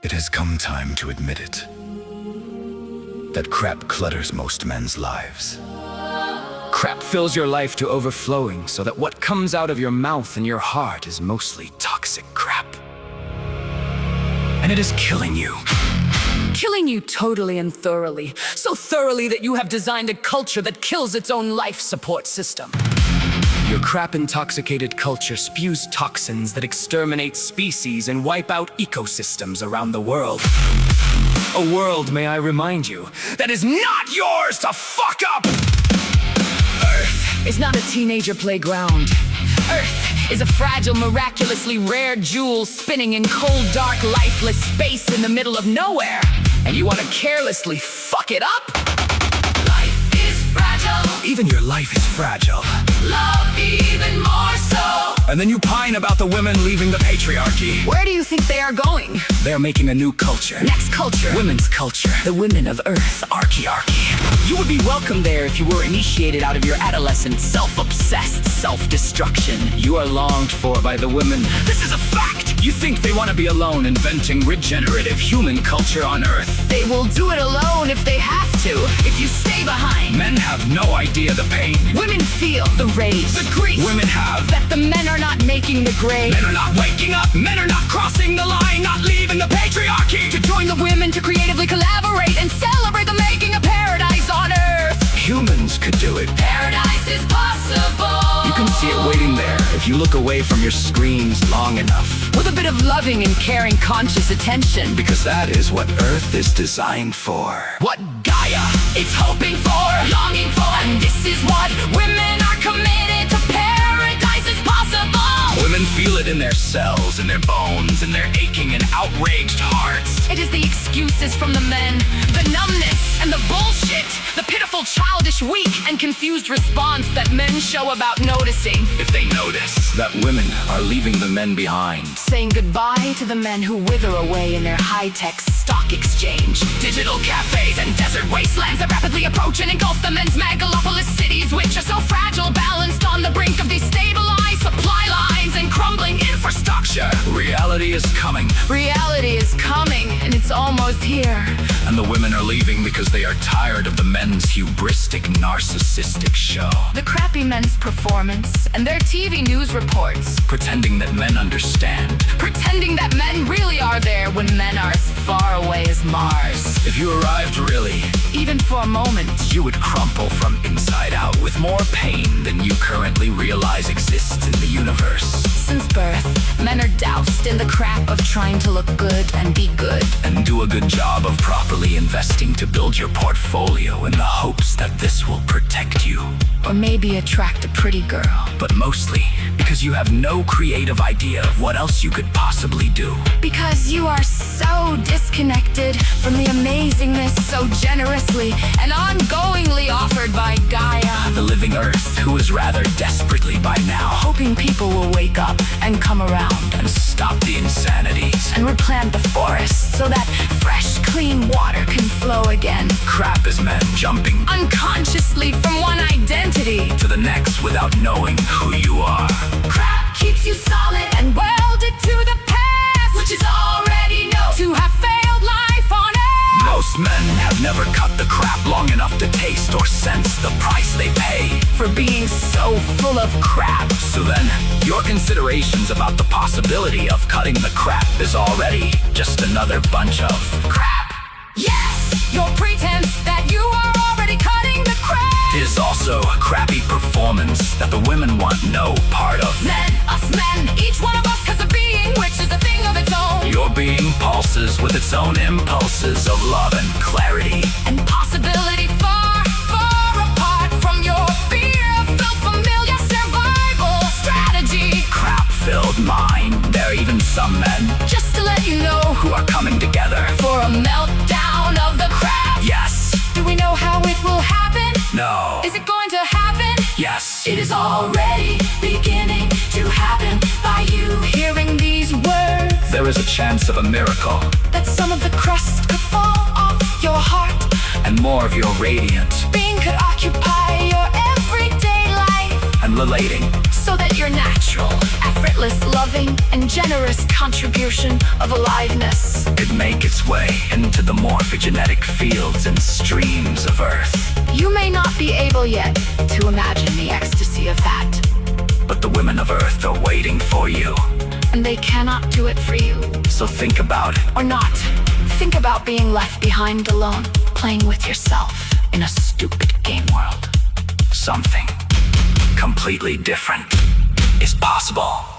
It has come time to admit it. That crap clutters most men's lives. Crap fills your life to overflowing so that what comes out of your mouth and your heart is mostly toxic crap. And it is killing you. Killing you totally and thoroughly. So thoroughly that you have designed a culture that kills its own life support system. Your crap-intoxicated culture spews toxins that exterminate species and wipe out ecosystems around the world. A world, may I remind you, that is not yours to fuck up! Earth is not a teenager playground. Earth is a fragile, miraculously rare jewel spinning in cold, dark, lifeless space in the middle of nowhere. And you want to carelessly fuck it up? Life is fragile. Even your life is fragile. Love even more so. And then you pine about the women leaving the patriarchy. Where do you think they are going? They're making a new culture. Next culture. Women's culture. The women of Earth. Archaearchy. You would be welcome there if you were initiated out of your adolescent, self-obsessed self-destruction. You are longed for by the women. This is a fact! You think they want to be alone inventing regenerative human culture on Earth. They will do it alone if they have to, if you stay behind. Men have no idea the pain. Women feel the rage, the grief. Women have that the men are not making the grade. Men are not waking up. Men are not crossing the line, not leaving the patriarchy. To join the women to creatively collaborate and celebrate the making of paradise on Earth. Humans could do it. Paradise is possible. You can see it waiting there if you look away from your screens long enough. With a bit of loving and caring conscious attention. Because that is what Earth is designed for. What Gaia is hoping for, longing for. And this is what women are committed to. Paradise is possible. Women feel it in their cells, in their bones, in their aching and outraged hearts. It is the excuses from the men, the numbness and the bullshit, the pitiful, childish, weak, and confused response that men show about noticing. If they notice that women are leaving the men behind. Saying goodbye to the men who wither away in their high-tech stock exchange. Digital cafes and desert wastelands that rapidly approach and engulf the men's megalopolis cities, which are so fragile, balanced on the brink of destabilized supply lines and crumbling infrastructure. Reality is coming. Reality is coming, and it's almost here. And the women are leaving because they are tired of the men's hubristic, narcissistic show. The crappy men's performance and their TV news reports. Pretending that men understand. Pretending that men really are there when men are as far away as Mars. If you arrived really, even for a moment, you would crumple from inside out with more pain than you currently realize exists in the universe. Since birth, men are doused in the crap of trying to look good and be good. And do a good job of properly investing to build your portfolio in the hopes that this will protect you. Or maybe attract a pretty girl. But mostly because you have no creative idea of what else you could possibly do. Because you are so disconnected from the amazingness so generously and ongoingly offered by Gaia, the living Earth, who is rather desperately by now hoping people will wake up and come around and stop the insanities and replant the forests so that fresh, clean water can flow again. Crap is men jumping unconsciously from one identity to the next without knowing who you are. Crap keeps you solid and welded to the past, which is already known to have failed life on Earth. Most men have never cut the crap long enough to taste or sense the price they pay for being so full of crap. So then, your considerations about the possibility of cutting the crap is already just another bunch of crap. Yes, your pretense that you are already cutting the crap is also a crappy performance that the women want no part of. Men, us men, each one of us has a being which is a thing of its own. Your being pulses with its own impulses of love and clarity and possibility far, far apart from your fear-filled familiar survival strategy. Crap-filled mind. There are even some men, just to let you know, who are coming together for a meltdown of the crap. Yes. Do we know how it will happen? No. Is it going to happen? Yes. It is already beginning to happen by you hearing these words. There is a chance of a miracle. That some of the crust could fall off your heart. And more of your radiant being could occupy your everyday life. And relating. So that your natural, effortless limitless, loving, and generous contribution of aliveness. Could make its way into the morphogenetic fields and streams of Earth. You may not be able yet to imagine the ecstasy of that, But the women of Earth are waiting for you. and they cannot do it for you. So think about it. Or not. Think about being left behind alone, playing with yourself in a stupid game world. Something completely different is possible.